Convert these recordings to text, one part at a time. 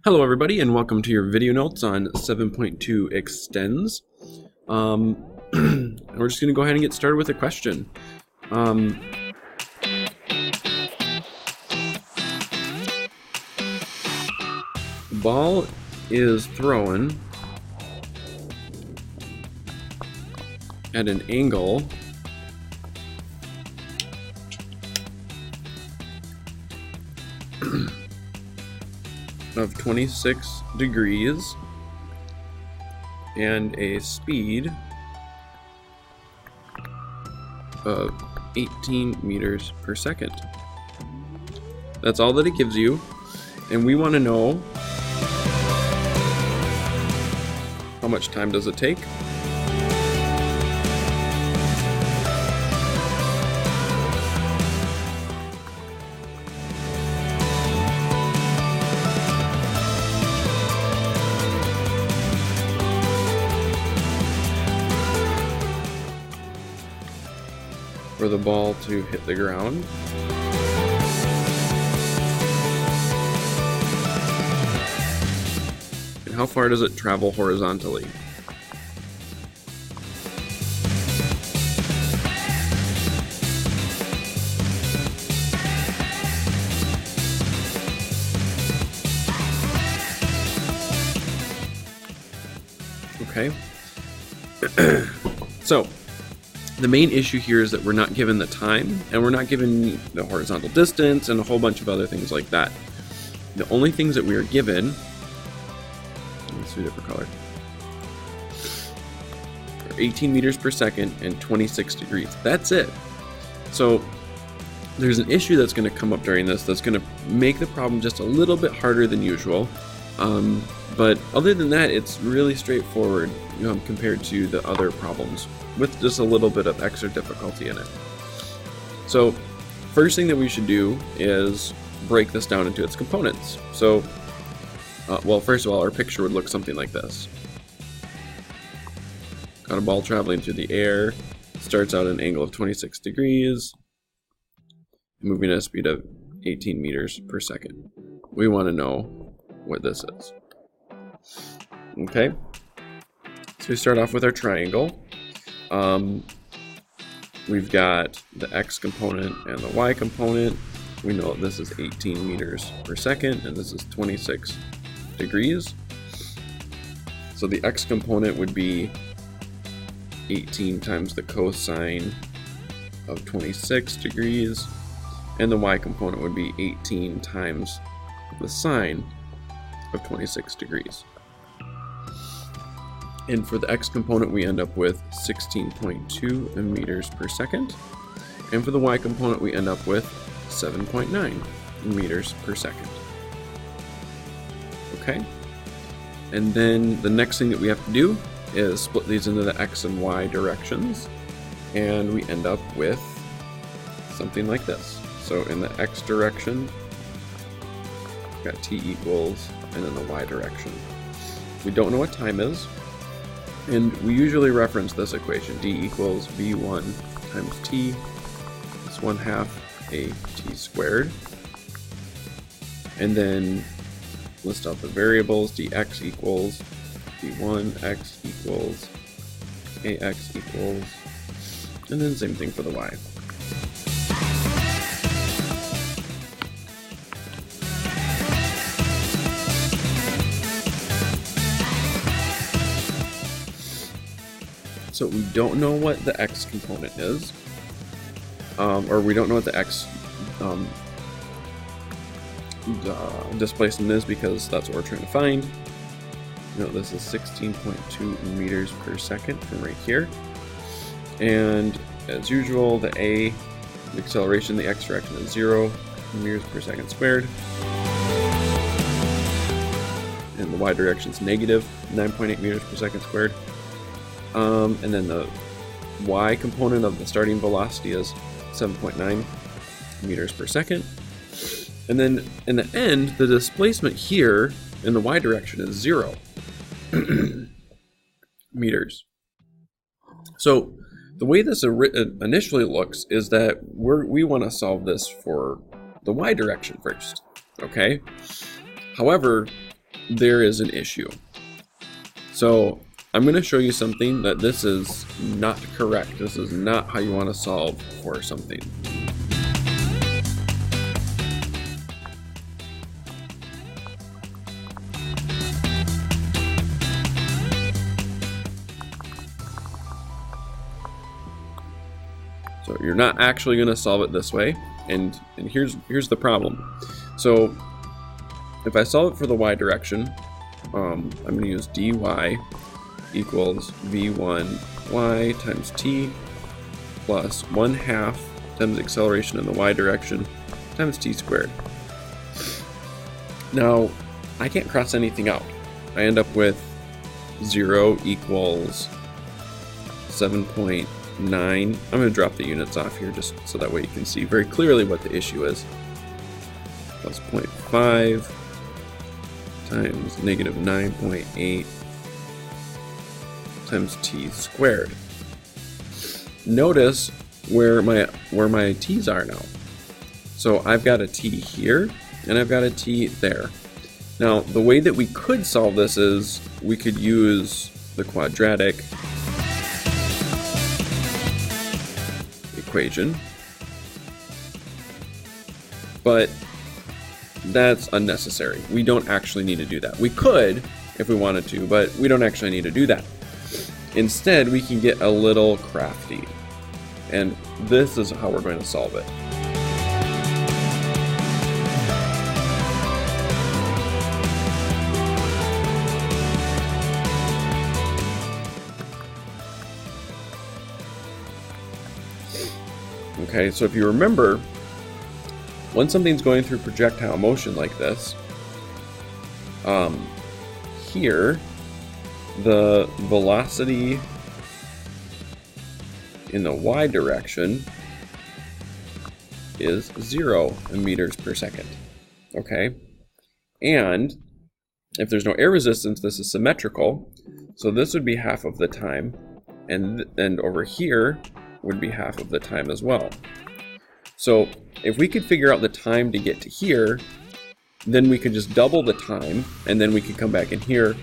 Hello everybody and welcome to your video notes on 7.2 extends. We're just going to go ahead and get started with a question. The ball is thrown at an angle of 26 degrees and a speed of 18 meters per second. That's all that it gives you, and we want to know how much time does it take. For the ball to hit the ground. And how far does it travel horizontally? Okay. So the main issue here is that we're not given the time, and we're not given the horizontal distance and a whole bunch of other things like that. The only things that we are given, let's do a different color, are 18 meters per second and 26 degrees. That's it. So there's an issue that's going to come up during this that's going to make the problem just a little bit harder than usual. But other than that, it's really straightforward compared to the other problems, with just a little bit of extra difficulty in it. So first thing that we should do is break this down into its components. So, well, first of all, our picture would look something like this. Got a ball traveling through the air, starts out at an angle of 26 degrees, moving at a speed of 18 meters per second. We want to know what this is. Okay, so we start off with our triangle. We've got the X component and the Y component. We know this is 18 meters per second and this is 26 degrees. So the X component would be 18 times the cosine of 26 degrees, and the Y component would be 18 times the sine of 26 degrees. And for the X component, we end up with 16.2 meters per second. And for the Y component, we end up with 7.9 meters per second. Okay. And then the next thing that we have to do is split these into the X and Y directions. And we end up with something like this. So in the X direction, we've got T equals, and in the Y direction, we don't know what time is. And we usually reference this equation, d equals v1 times t is 1/2 a t squared. And then list out the variables, dx equals v1, x equals ax equals, and then same thing for the y. So we don't know what the X component is, or we don't know what the X displacement is, because that's what we're trying to find. This is 16.2 meters per second from right here. And as usual, the A, the acceleration, the X direction is 0 meters per second squared. And the Y direction is negative 9.8 meters per second squared. And then the Y component of the starting velocity is 7.9 meters per second. And then in the end, the displacement here in the Y direction is 0 meters. So the way this initially looks is that we want to solve this for the Y direction first, okay? However, there is an issue. So I'm going to show you something that this is not correct. This is not how you want to solve for something. So you're not actually going to solve it this way, and here's the problem. So if I solve it for the y direction, I'm going to use dy equals v1y times t plus 1/2 times acceleration in the y direction times t squared. Now, I can't cross anything out. I end up with 0 equals 7.9. I'm going to drop the units off here just so that way you can see very clearly what the issue is. Plus 0.5 times negative 9.8 times t squared. Notice where my t's are now. So I've got a t here and I've got a t there. Now the way that we could solve this is we could use the quadratic equation, but that's unnecessary. We don't actually need to do that. We could if we wanted to, but we don't actually need to do that. Instead, we can get a little crafty, and this is how we're going to solve it. Okay, so if you remember, when something's going through projectile motion like this, here, the velocity in the y direction is 0 meters per second. Okay, and if there's no air resistance, this is symmetrical, so this would be half of the time, and over here would be half of the time as well. So if we could figure out the time to get to here, then we could just double the time, and then we could come back in here,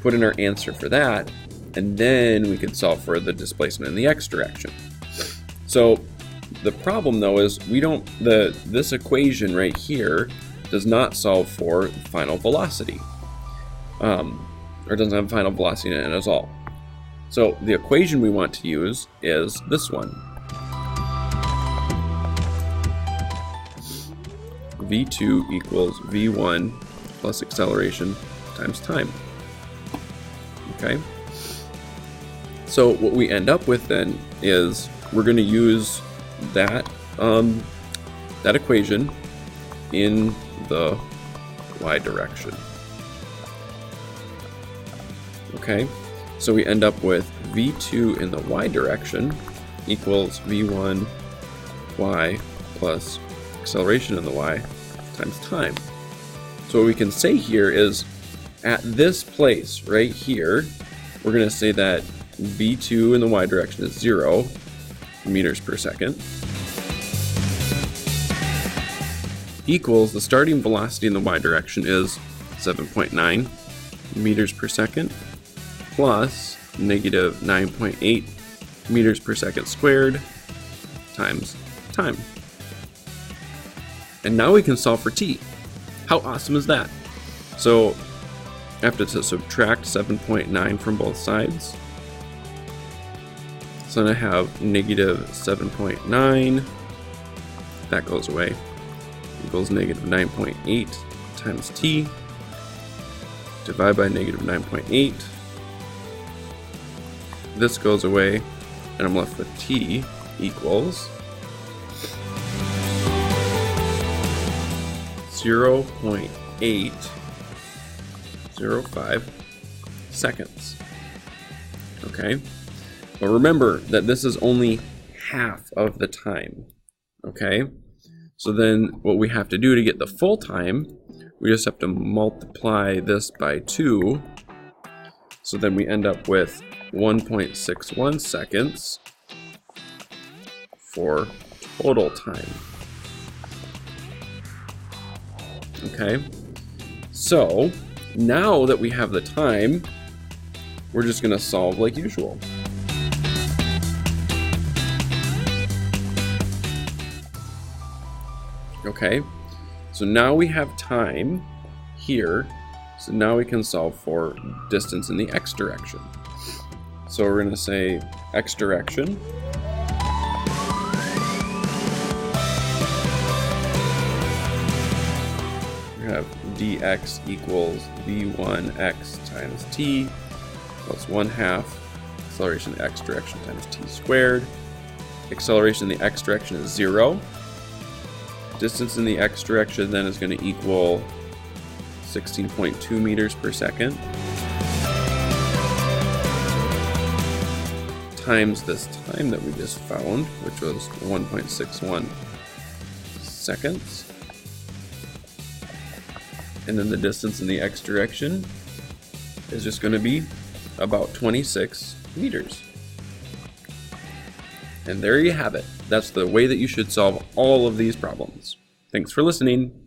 put in our answer for that, and then we could solve for the displacement in the x direction. So the problem though is this equation right here does not solve for final velocity, or doesn't have final velocity in it at all. So the equation we want to use is this one. V2 equals V1 plus acceleration times time. Okay? So what we end up with then is we're going to use that equation in the y direction. Okay? So we end up with V2 in the y direction equals V1 y plus acceleration in the y times time. So what we can say here is at this place right here, we're going to say that V2 in the y direction is 0 meters per second equals the starting velocity in the y direction is 7.9 meters per second plus negative 9.8 meters per second squared times time. And now we can solve for t. How awesome is that? So I have to subtract 7.9 from both sides. So then I have negative 7.9. That goes away. Equals negative 9.8 times t. Divide by negative 9.8. This goes away, and I'm left with t equals 0.805 seconds. Okay? But remember that this is only half of the time. Okay? So then what we have to do to get the full time, we just have to multiply this by 2. So then we end up with 1.61 seconds for total time. Okay, so Now that we have the time, we're just going to solve like usual. Okay, so now we have time here, so now we can solve for distance in the x direction. So we're going to say x direction we have dx equals v1x times t plus 1/2 acceleration in the x direction times t squared. Acceleration in the x direction is 0. Distance in the x direction then is going to equal 16.2 meters per second times this time that we just found, which was 1.61 seconds. And then the distance in the x direction is just going to be about 26 meters. And there you have it. That's the way that you should solve all of these problems. Thanks for listening.